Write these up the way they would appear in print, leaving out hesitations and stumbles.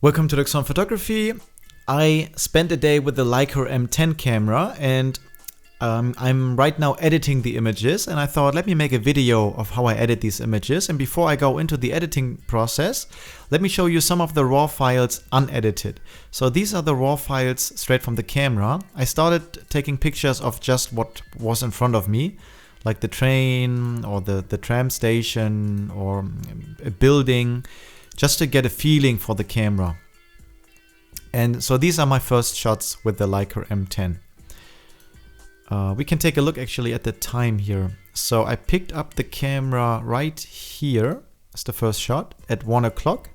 Welcome to Lux on Photography. I spent a day with the Leica M10 camera and I'm right now editing the images, and I thought let me make a video of how I edit these images. And before I go into the editing process, let me show you some of the raw files unedited. So these are the raw files straight from the camera. I started taking pictures of just what was in front of me, like the train or the tram station or a building, just to get a feeling for the camera. And so these are my first shots with the Leica M10. We can take a look actually at the time here. So I picked up the camera right here. That's the first shot at 1 o'clock.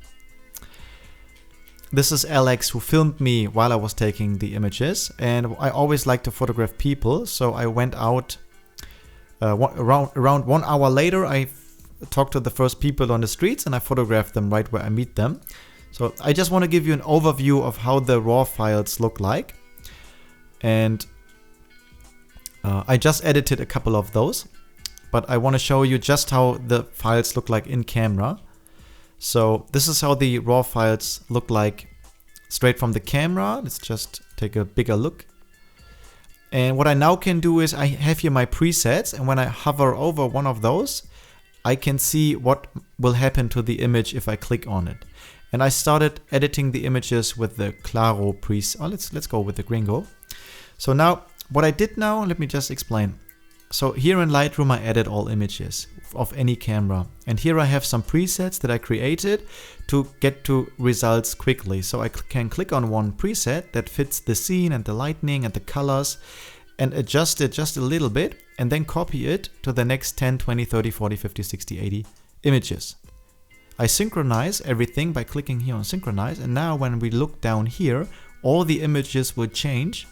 This is Alex, who filmed me while I was taking the images, and I always like to photograph people, so I went out around 1 hour later. I talked to the first people on the streets and I photographed them right where I meet them. So I just want to give you an overview of how the raw files look like. And I just edited a couple of those, but I want to show you just how the files look like in camera. So this is how the raw files look like straight from the camera. Let's just take a bigger look. And what I now can do is I have here my presets, and when I hover over one of those, I can see what will happen to the image if I click on it. And I started editing the images with the Claro preset. Oh, let's go with the Gringo. So now what I did now, let me just explain. So here in Lightroom I edit all images of any camera, and here I have some presets that I created to get to results quickly. So I can click on one preset that fits the scene and the lighting and the colors and adjust it just a little bit, and then copy it to the next 10, 20, 30, 40, 50, 60, 80 images. I synchronize everything by clicking here on synchronize, and now when we look down here, all the images will change.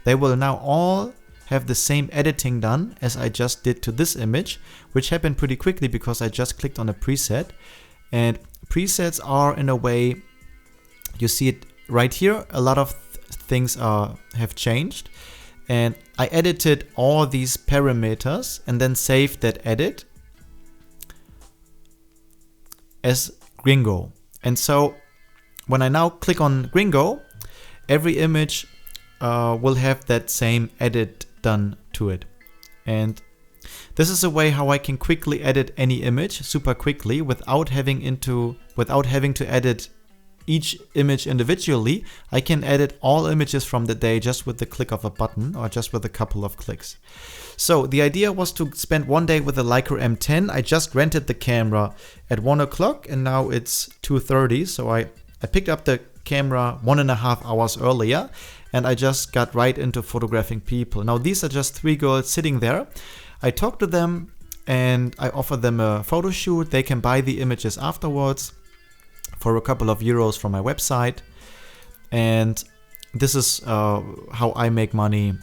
They will now all have the same editing done as I just did to this image, which happened pretty quickly because I just clicked on a preset. And presets are, in a way, you see it right here, a lot of things have changed. And I edited all these parameters and then saved that edit as Gringo. And so when I now click on Gringo, every image will have that same edit done to it. And this is a way how I can quickly edit any image super quickly without having to edit each image individually. I can edit all images from the day just with the click of a button or just with a couple of clicks. So the idea was to spend one day with the Leica M10. I just rented the camera at 1 o'clock and now it's 2:30. So I picked up the camera 1.5 hours earlier and I just got right into photographing people. Now these are just 3 girls sitting there. I talked to them and I offered them a photo shoot. They can buy the images afterwards for a couple of euros from my website. And this is how I make money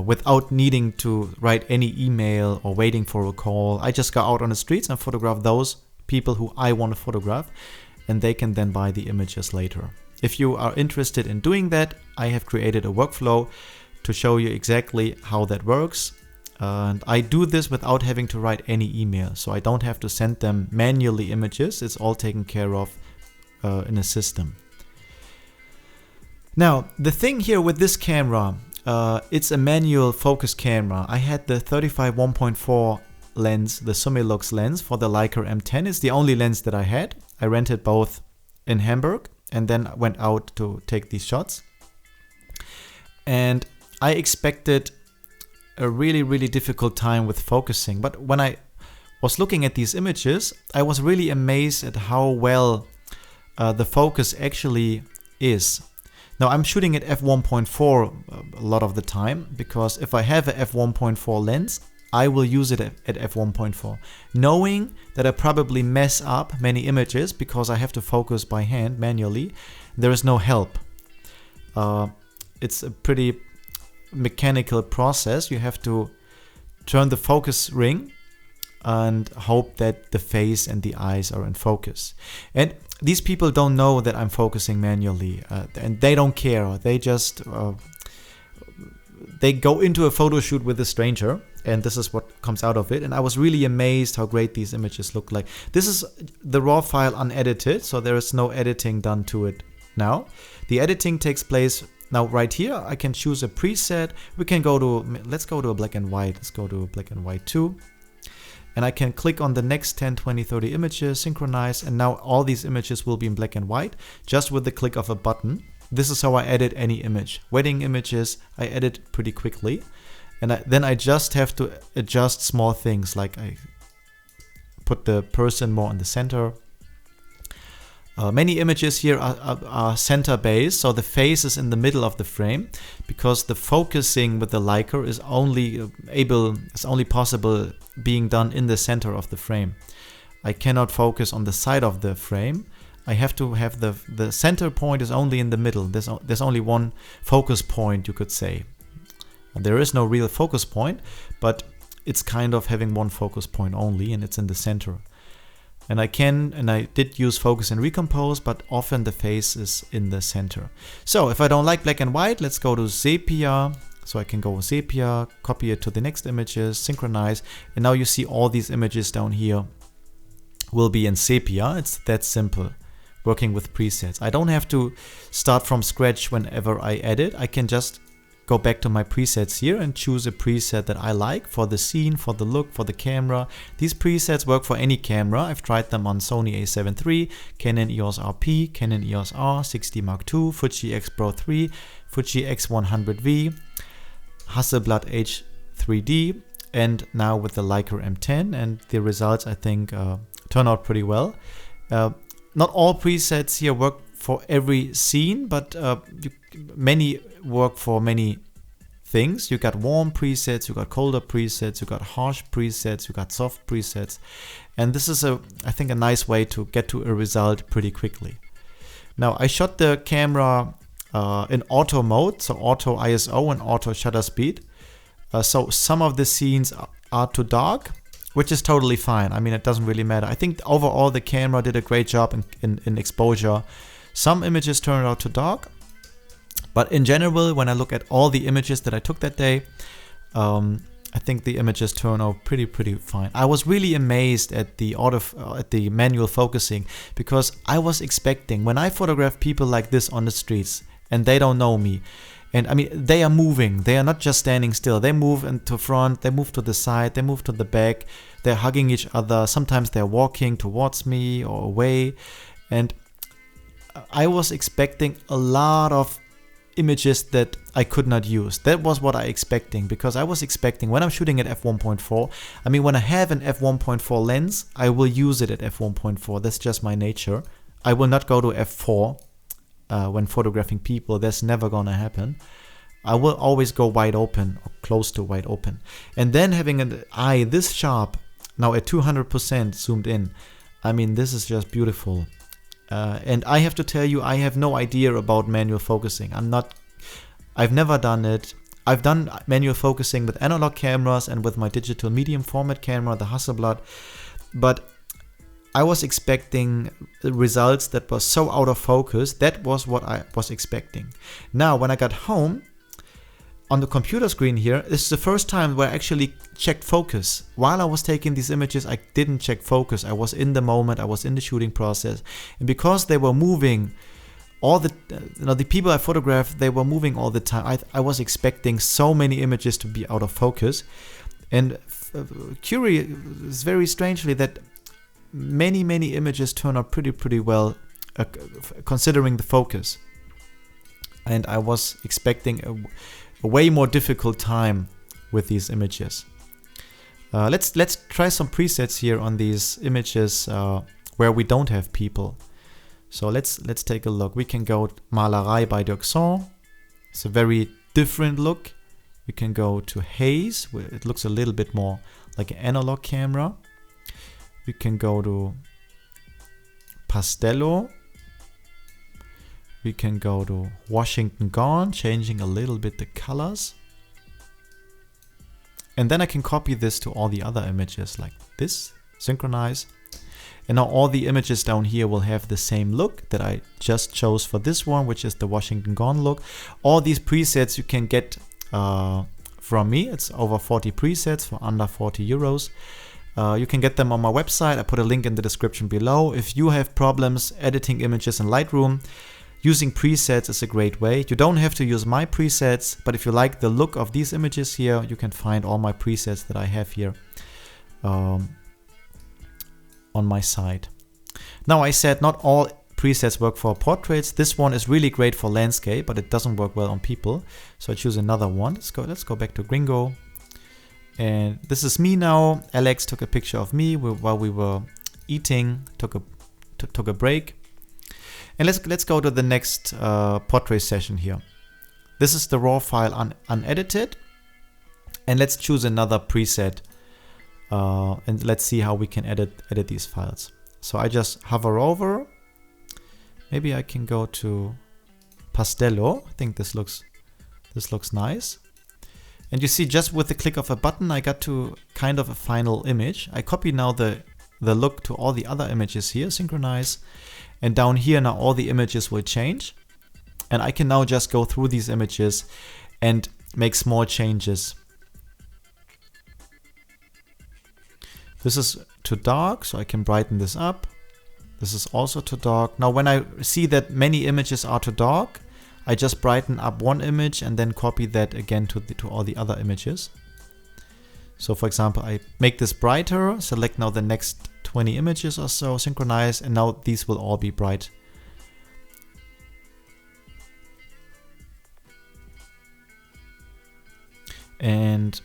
without needing to write any email or waiting for a call. I just go out on the streets and photograph those people who I want to photograph, and they can then buy the images later. If you are interested in doing that, I have created a workflow to show you exactly how that works. And I do this without having to write any email, so I don't have to send them manually images. It's all taken care of in a system. Now, the thing here with this camera, it's a manual focus camera. I had the 35 1.4 lens, the Summilux lens for the Leica M10. It's the only lens that I had. I rented both in Hamburg and then went out to take these shots. And I expected a really difficult time with focusing. But when I was looking at these images, I was really amazed at how well the focus actually is. Now I'm shooting at f1.4 a lot of the time, because if I have a f1.4 lens, I will use it at f1.4, knowing that I probably mess up many images because I have to focus by hand manually. There is no help. It's a pretty mechanical process. You have to turn the focus ring and hope that the face and the eyes are in focus. And these people don't know that I'm focusing manually, and they don't care. They just they go into a photo shoot with a stranger, and this is what comes out of it. And I was really amazed how great these images look like. This is the raw file unedited, so there is no editing done to it Now, the editing takes place now right here. I can choose a preset. We can go to, let's go to a black and white. Let's go to a black and white 2. And I can click on the next 10, 20, 30 images, synchronize, and now all these images will be in black and white just with the click of a button. This is how I edit any image. Wedding images, I edit pretty quickly. And then I just have to adjust small things, like I put the person more in the center. Many images here are center based, so the face is in the middle of the frame, because the focusing with the Leica is only possible being done in the center of the frame. I cannot focus on the side of the frame. I have to have the center point is only in the middle. There's only one focus point, you could say. There is no real focus point, but it's kind of having one focus point only, and it's in the center. And I did use focus and recompose, but often the face is in the center. So if I don't like black and white, let's go to sepia. So I can go with sepia, copy it to the next images, synchronize, and now you see all these images down here will be in sepia. It's that simple, working with presets. I don't have to start from scratch whenever I edit. I can just go back to my presets here and choose a preset that I like for the scene, for the look, for the camera. These presets work for any camera. I've tried them on Sony a7 III, Canon EOS RP, Canon EOS R, 6D Mark II, Fuji X Pro 3, Fuji X100V, Hasselblad H5D, and now with the Leica M10, and the results I think turn out pretty well. Not all presets here work for every scene, but many work for many things. You got warm presets, you got colder presets, you got harsh presets, you got soft presets, and this is I think a nice way to get to a result pretty quickly. Now I shot the camera in auto mode, so auto ISO and auto shutter speed. So some of the scenes are too dark, which is totally fine. I mean, it doesn't really matter. I think overall the camera did a great job in exposure. Some images turned out too dark, but in general, when I look at all the images that I took that day, I think the images turn out pretty fine. I was really amazed at the manual focusing, because I was expecting, when I photograph people like this on the streets and they don't know me, and I mean, they are moving, they are not just standing still, they move into front, they move to the side, they move to the back, they're hugging each other, sometimes they're walking towards me or away, and I was expecting a lot of images that I could not use. That was what I expecting, because I was expecting, when I'm shooting at f1.4, I mean, when I have an f1.4 lens, I will use it at f1.4. That's just my nature. I will not go to f4 when photographing people. That's never gonna happen. I will always go wide open or close to wide open. And then having an eye this sharp, now at 200% zoomed in, I mean, this is just beautiful. And I have to tell you, I have no idea about manual focusing. I've never done it. I've done manual focusing with analog cameras and with my digital medium format camera, the Hasselblad, but I was expecting results that were so out of focus. That was what I was expecting. Now, when I got home, on the computer screen here, this is the first time where I actually checked focus. While I was taking these images, I didn't check focus. I was in the moment, I was in the shooting process. And because they were moving, all the people I photographed, they were moving all the time. I was expecting so many images to be out of focus. And curious, very strangely, that many images turn out pretty well, considering the focus. And I was expecting a way more difficult time with these images. Let's try some presets here on these images where we don't have people. So let's take a look. We can go Malerei by Dirksen. It's a very different look. We can go to Haze, where it looks a little bit more like an analog camera. We can go to Pastello. We can go to Washington Gone, changing a little bit the colors. And then I can copy this to all the other images like this, synchronize. And now all the images down here will have the same look that I just chose for this one, which is the Washington Gone look. All these presets you can get from me. It's over 40 presets for under 40 euros. You can get them on my website. I put a link in the description below. If you have problems editing images in Lightroom, using presets is a great way. You don't have to use my presets, but if you like the look of these images here, you can find all my presets that I have here on my side. Now I said not all presets work for portraits. This one is really great for landscape, but it doesn't work well on people. So I choose another one. Let's go back to Gringo. And this is me now. Alex took a picture of me while we were eating, took a break. And let's go to the next portrait session here. This is the raw file unedited. And let's choose another preset. And let's see how we can edit these files. So I just hover over. Maybe I can go to Pastello. I think this looks nice. And you see, just with the click of a button, I got to kind of a final image. I copy now the look to all the other images here, synchronize. And down here now all the images will change. And I can now just go through these images and make small changes. This is too dark, so I can brighten this up. This is also too dark. Now when I see that many images are too dark, I just brighten up one image and then copy that again to all the other images. So for example, I make this brighter, select now the next 20 images or so, synchronize, and now these will all be bright. And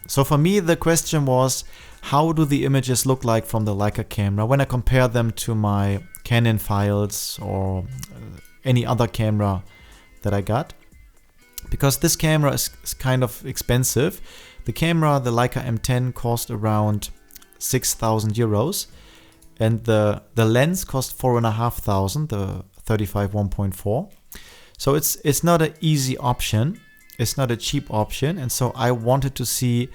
so for me, the question was, how do the images look like from the Leica camera when I compare them to my Canon files or any other camera that I got? Because this camera is kind of expensive. The camera, the Leica M10, cost around 6,000 euros, and the lens cost 4,500, the 35 1.4. So it's not an easy option. It's not a cheap option, and so I wanted to see,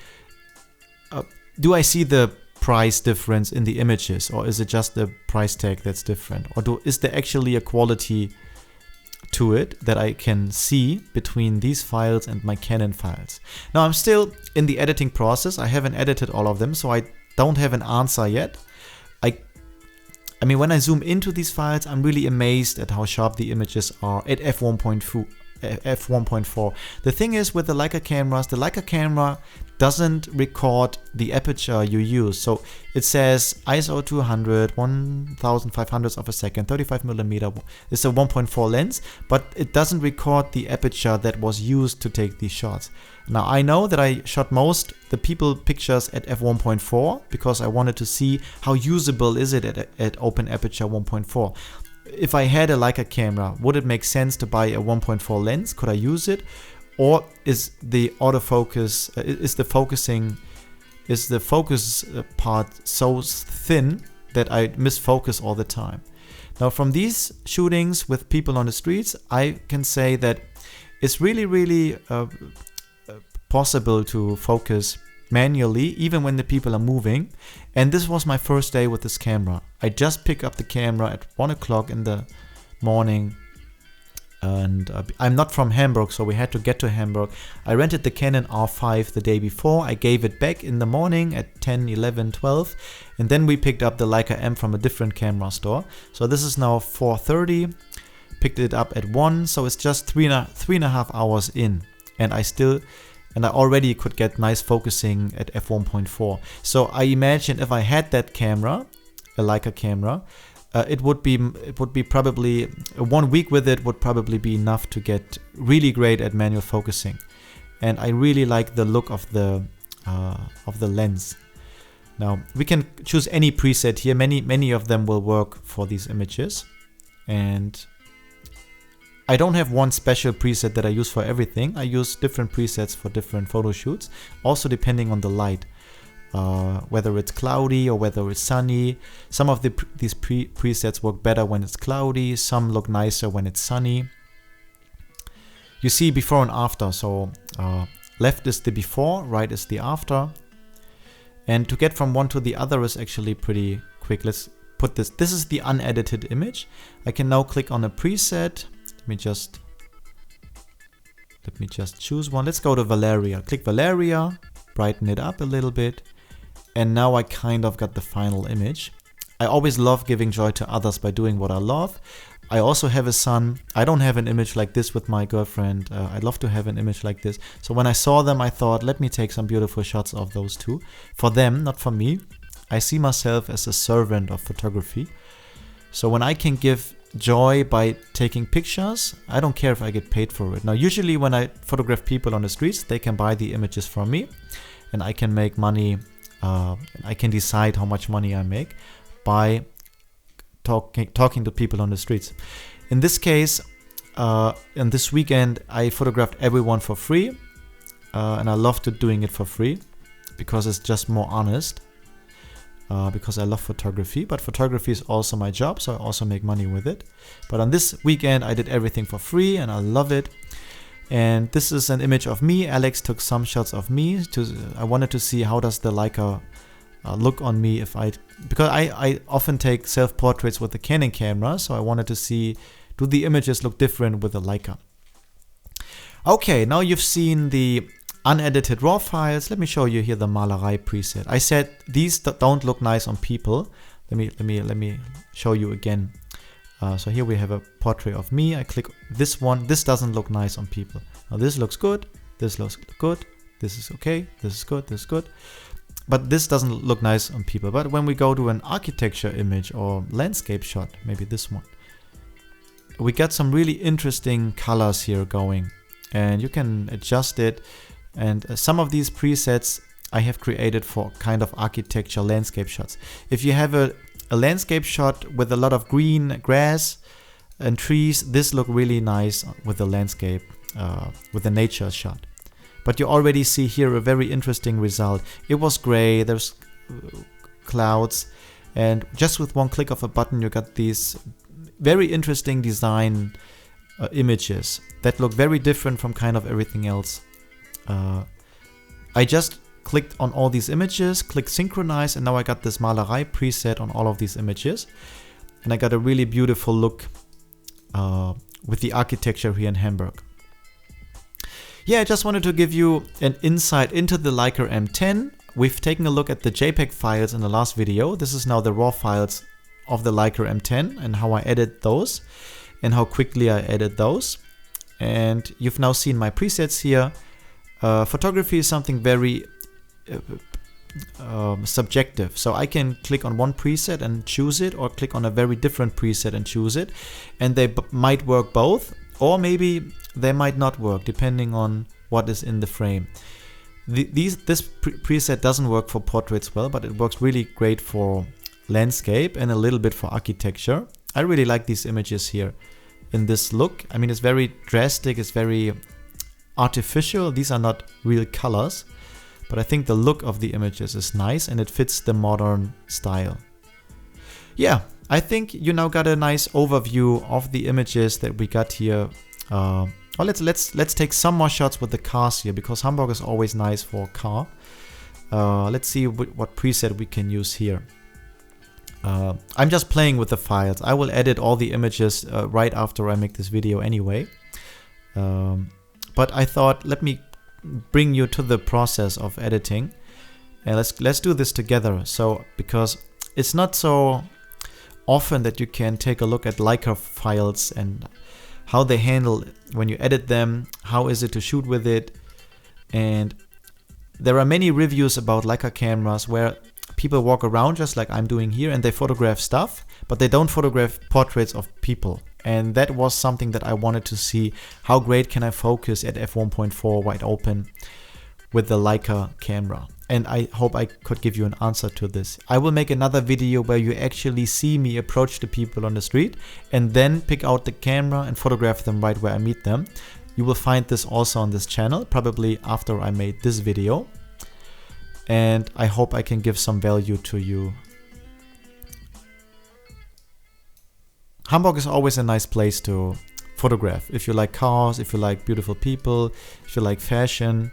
do I see the price difference in the images, or is it just the price tag that's different, or is there actually a quality to it that I can see between these files and my Canon files? Now I'm still in the editing process. I haven't edited all of them, so I don't have an answer yet. I mean, when I zoom into these files, I'm really amazed at how sharp the images are at f1.4. The thing is with the Leica cameras, the Leica camera doesn't record the aperture you use. So it says ISO 200, 1500 of a second, 35mm. It's a 1.4 lens, but it doesn't record the aperture that was used to take these shots. Now I know that I shot most the people pictures at f1.4 because I wanted to see how usable is it at open aperture 1.4. If I had a Leica camera, would it make sense to buy a 1.4 lens? Could I use it? Or is the autofocus, is the focus part so thin that I miss focus all the time? Now from these shootings with people on the streets, I can say that it's really possible to focus manually even when the people are moving. And this was my first day with this camera. I just picked up the camera at 1 o'clock in the morning, and I'm not from Hamburg, so we had to get to Hamburg. I rented the Canon R5 the day before. I gave it back in the morning at 10, 11, 12, and then we picked up the Leica M from a different camera store. So this is now 4:30, picked it up at 1, so it's just three and a half hours in, and I already could get nice focusing at f1.4. So I imagine if I had that camera, a Leica camera, it would be probably 1 week with it would probably be enough to get really great at manual focusing. And I really like the look of the lens. Now we can choose any preset here. Many of them will work for these images, and I don't have one special preset that I use for everything. I use different presets for different photo shoots, also depending on the light, whether it's cloudy or whether it's sunny. Some of these presets work better when it's cloudy, some look nicer when it's sunny. You see before and after, so left is the before, right is the after. And to get from one to the other is actually pretty quick. Let's put this is the unedited image. I can now click on a preset. Let me just choose one. Let's go to Valeria. Click Valeria, brighten it up a little bit, and now I kind of got the final image. I always love giving joy to others by doing what I love. I also have a son. I don't have an image like this with my girlfriend. I'd love to have an image like this. So when I saw them, I thought, let me take some beautiful shots of those two. For them, not for me. I see myself as a servant of photography. So when I can give joy by taking pictures, I don't care if I get paid for it. Now, usually when I photograph people on the streets, they can buy the images from me and I can make money. I can decide how much money I make by talking to people on the streets. In this case, in this weekend, I photographed everyone for free, and I love doing it for free because it's just more honest. Because I love photography, but photography is also my job, so I also make money with it. But on this weekend, I did everything for free, and I love it. And this is an image of me. Alex took some shots of me. I wanted to see how does the Leica look on me because I often take self-portraits with the Canon camera, so I wanted to see, do the images look different with the Leica? Okay, now you've seen the unedited raw files. Let me show you here the Malerei preset. I said these don't look nice on people. Let me show you again. So here we have a portrait of me. I click this one. This doesn't look nice on people. Now this looks good. This looks good. This is okay. This is good. This is good. But this doesn't look nice on people. But when we go to an architecture image or landscape shot, maybe this one, we got some really interesting colors here going, and you can adjust it. And some of these presets I have created for kind of architecture landscape shots. If you have a landscape shot with a lot of green grass and trees, this look really nice with the landscape, with the nature shot. But you already see here a very interesting result. It was gray, there's clouds, and just with one click of a button you got these very interesting design images that look very different from kind of everything else. I just clicked on all these images, clicked synchronize, and now I got this Malerei preset on all of these images. And I got a really beautiful look with the architecture here in Hamburg. Yeah, I just wanted to give you an insight into the Leica M10. We've taken a look at the JPEG files in the last video. This is now the raw files of the Leica M10 and how I edit those and how quickly I edit those. And you've now seen my presets here. Photography is something very subjective. So I can click on one preset and choose it, or click on a very different preset and choose it. And they might work both, or maybe they might not work, depending on what is in the frame. This preset doesn't work for portraits well, but it works really great for landscape and a little bit for architecture. I really like these images here in this look. I mean, it's very drastic, it's very artificial. These are not real colors, but I think the look of the images is nice and it fits the modern style. Yeah, I think you now got a nice overview of the images that we got here. Let's take some more shots with the cars here, because Hamburg is always nice for a car. Let's see what preset we can use here. I'm just playing with the files. I will edit all the images right after I make this video anyway. But I thought, let me bring you to the process of editing, and let's do this together. So, because it's not so often that you can take a look at Leica files and how they handle when you edit them, how is it to shoot with it. And there are many reviews about Leica cameras where people walk around just like I'm doing here and they photograph stuff, but they don't photograph portraits of people. And that was something that I wanted to see. How great can I focus at f1.4 wide open with the Leica camera? And I hope I could give you an answer to this. I will make another video where you actually see me approach the people on the street and then pick out the camera and photograph them right where I meet them. You will find this also on this channel, probably after I made this video. And I hope I can give some value to you. Hamburg is always a nice place to photograph. If you like cars, if you like beautiful people, if you like fashion,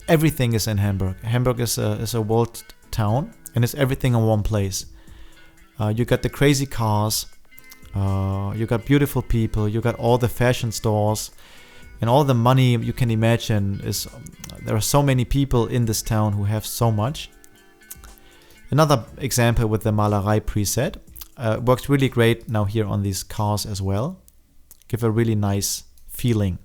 everything is in Hamburg. Hamburg is a world town, and it's everything in one place. You got the crazy cars, you got beautiful people, you got all the fashion stores, and all the money you can imagine. There are so many people in this town who have so much. Another example with the Malerei preset. Works really great now here on these cars as well. Give a really nice feeling.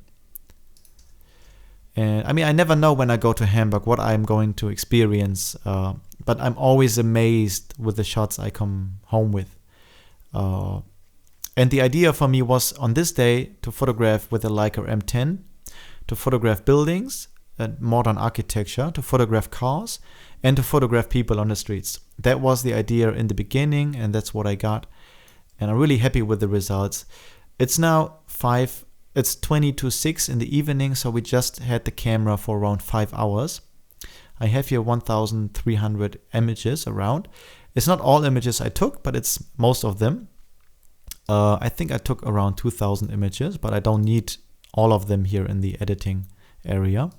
And I mean, I never know when I go to Hamburg what I'm going to experience, but I'm always amazed with the shots I come home with. And the idea for me was on this day to photograph with a Leica M10, to photograph buildings and modern architecture, to photograph cars, and to photograph people on the streets. That was the idea in the beginning, and that's what I got. And I'm really happy with the results. It's now 20 to 6 in the evening, so we just had the camera for around 5 hours. I have here 1,300 images around. It's not all images I took, but it's most of them. I think I took around 2,000 images, but I don't need all of them here in the editing area.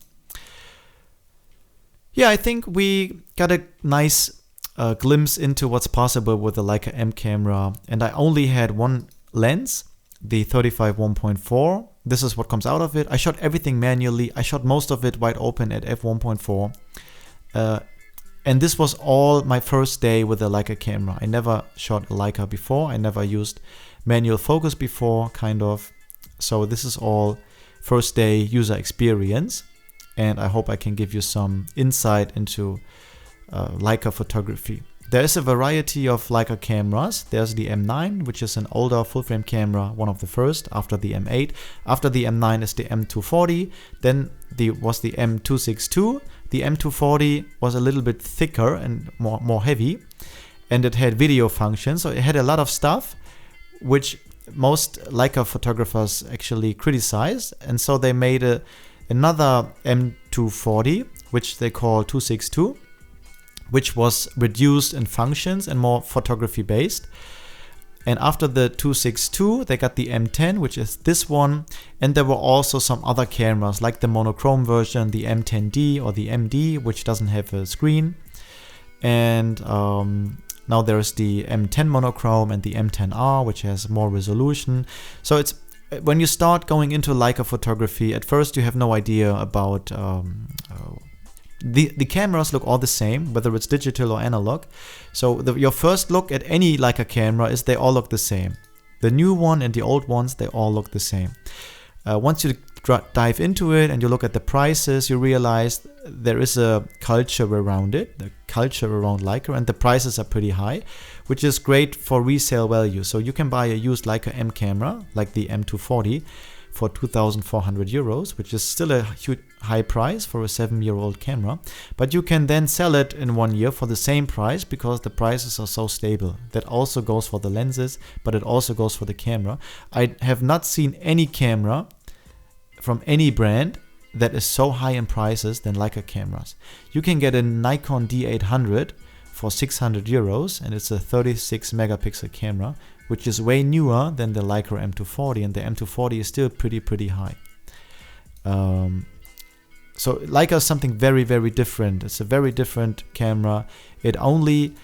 Yeah, I think we got a nice glimpse into what's possible with the Leica M camera, and I only had one lens, the 35 1.4. This is what comes out of it. I shot everything manually. I shot most of it wide open at f1.4. And this was all my first day with the Leica camera. I never shot a Leica before. I never used manual focus before, kind of. So this is all first day user experience. And I hope I can give you some insight into Leica photography. There is a variety of Leica cameras. There's the M9, which is an older full-frame camera, one of the first, after the M8. After the M9 is the M240. Then was the M262. The M240 was a little bit thicker and more heavy. And it had video functions, so it had a lot of stuff, which most Leica photographers actually criticized. And so they made another M240, which they call 262. Which was reduced in functions and more photography based. And after the 262, they got the M10, which is this one. And there were also some other cameras like the monochrome version, the M10D or the MD, which doesn't have a screen. And now there's the M10 monochrome and the M10R, which has more resolution. So it's when you start going into Leica photography, at first you have no idea about the cameras look all the same, whether it's digital or analog. So your first look at any Leica camera is they all look the same. The new one and the old ones, they all look the same. Once you dive into it and you look at the prices, you realize there is a culture around it, the culture around Leica, and the prices are pretty high, which is great for resale value. So you can buy a used Leica M camera, like the M240, for 2,400 euros, which is still a huge high price for a 7-year-old camera. But you can then sell it in 1 year for the same price because the prices are so stable. That also goes for the lenses, but it also goes for the camera. I have not seen any camera from any brand that is so high in prices than Leica cameras. You can get a Nikon D850 for 600 euros, and it's a 36 megapixel camera, which is way newer than the Leica M240, and the M240 is still pretty high. So Leica is something very different. It's a very different camera. It only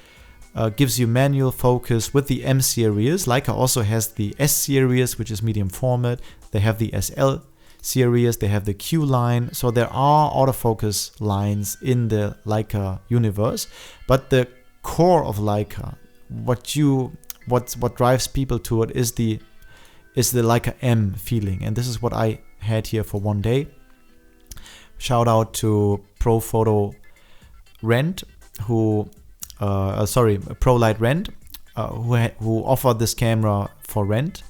gives you manual focus with the M series. Leica also has the S series, which is medium format. They have the SL series, they have the Q line. So there are autofocus lines in the Leica universe, but the core of Leica, what drives people to it is the Leica M feeling, and this is what I had here for one day. Shout out to Pro Photo Rent, Pro Light Rent, who offered this camera for rent.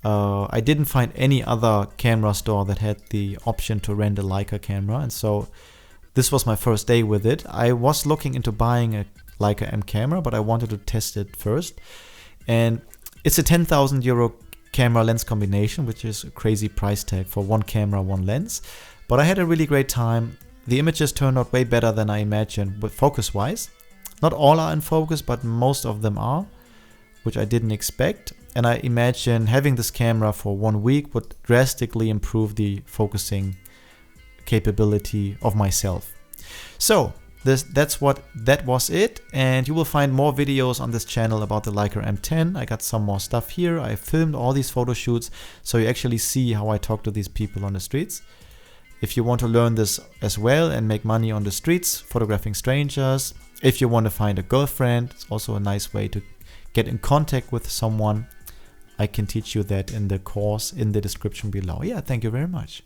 I didn't find any other camera store that had the option to rent a Leica camera, and so this was my first day with it. I was looking into buying a Leica M camera, but I wanted to test it first. And it's a 10,000 euro camera lens combination, which is a crazy price tag for one camera, one lens. But I had a really great time. The images turned out way better than I imagined, but focus-wise. Not all are in focus, but most of them are, which I didn't expect. And I imagine having this camera for 1 week would drastically improve the focusing capability of myself. So that was it, and you will find more videos on this channel about the Leica M10. I got some more stuff here. I filmed all these photo shoots, so you actually see how I talk to these people on the streets. If you want to learn this as well and make money on the streets, photographing strangers, if you want to find a girlfriend, it's also a nice way to get in contact with someone, I can teach you that in the course in the description below. Yeah, thank you very much.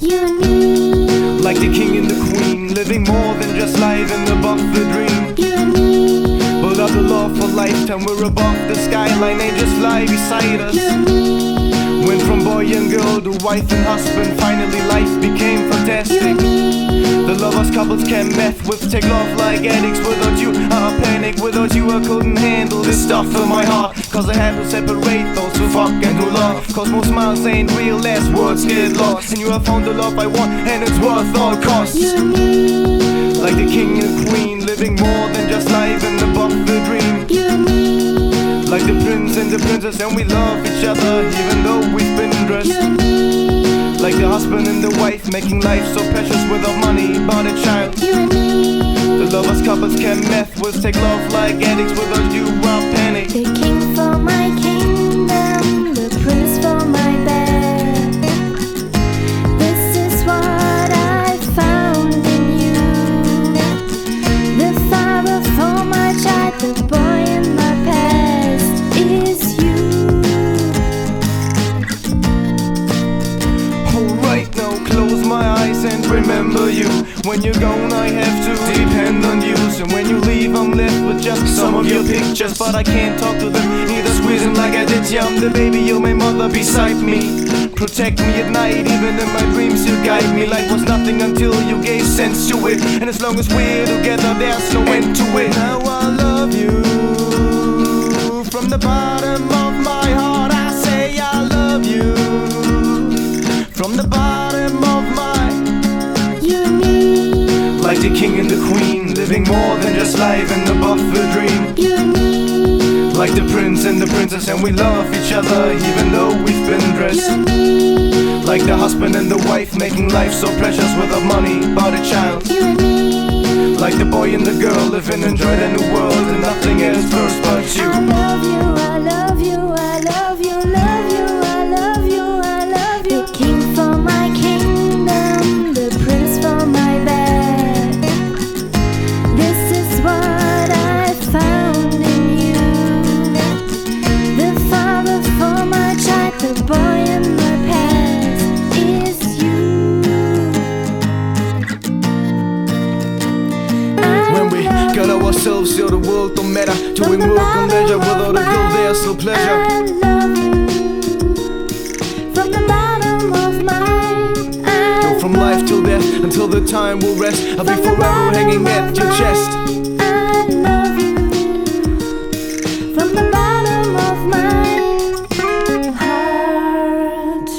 You and me, like the king and the queen, living more than just life and above the dream. you and me, But of the love for lifetime, we're above the skyline, angels fly beside us. you and me, Went from boy and girl to wife and husband, finally life became you fantastic. and me, The lovers couples can meth with, take love like addicts. Without you I panic, without you I couldn't handle this stuff in my heart. Cause I had to separate those who fuck and who love. Cause most smiles ain't real, last words get lost. And you have found the love I want and it's worth all costs. you and me, Like the king and queen, living more than just life and above the dream. you and me, Like the prince and the princess, and we love each other even though we've been dressed. you and me, Like the husband and the wife, making life so precious without money, but a child. you and me, The lovers couples can meth with, take love like addicts. Without you I'll panic. the king for my kingdom, the prince for my bed. This is what I found in you, the father for my child, the boy in my past is you. Alright, now close my eyes and remember you. When you're gone I have to depend on you. So when you leave I'm left with just some of your pictures. But I can't talk to them, neither squeeze them like I did. Yeah, I'm the baby, you're my mother beside me. Protect me at night, even in my dreams you guide me. Life was nothing until you gave sense to it. And as long as we're together there's no end to it. Now I love you. From the bottom of my heart I say I love you. From the bottom of my, You and me, like the king and the queen, living more than just life and above the dream. you and me, Like the prince and the princess, and we love each other even though we've been you dressed. and me, Like the husband and the wife, making life so precious without money, but a child. you and me, Like the boy and the girl, live and enjoy the new world, and nothing else first but you. I love you, I love you, I love you, love you, I love you, I love you. The king for my kingdom, the prince for my bed. This is what I found in you, the father for my child, the boy in my past is you. When we got ourselves, yo, the world don't matter. Doing work and leisure without a goal, there's no pleasure. I love you from the bottom of my Go from life till death, until the time will rest. I'll be forever hanging at your chest. I love you from the bottom of my heart.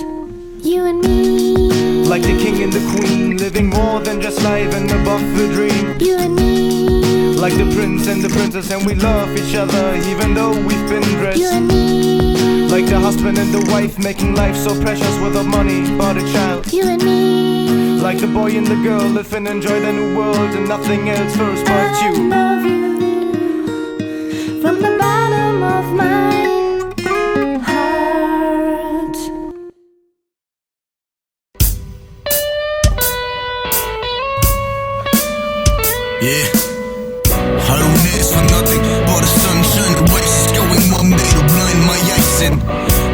You and me, Like the king and the queen, living more than just life and above the dream. you and me, Like the prince and the princess, and we love each other even though we've been you dressed. and me, Like the husband and the wife, making life so precious without money, but a child. you and me, Like the boy and the girl, live and enjoy the new world, and nothing else first but I you. love you from the bottom of my heart. Yeah, I don't ask for nothing but the sunshine. The race is going one day to blind my eyes, and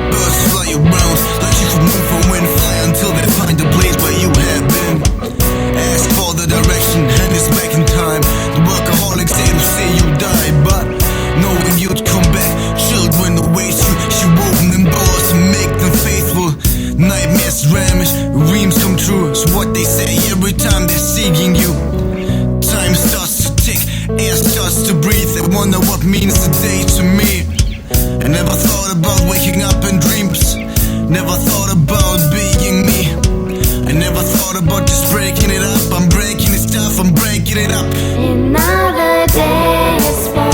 birds fly around like you can move from wind, fly until they find the place where you have been. Ask for the direction and it's back in time. The workaholics they will say you died, but knowing you'd come back, children await you. She open them doors to make them faithful. Nightmares, ramage, dreams come true. It's what they say every time they're seeking you. Time starts to tick, air starts to breathe. I wonder what means the day to me. I never thought about waking up in dreams. Never thought about being me. I never thought about just breaking it up. I'm breaking it stuff, I'm breaking it up. Another day is born.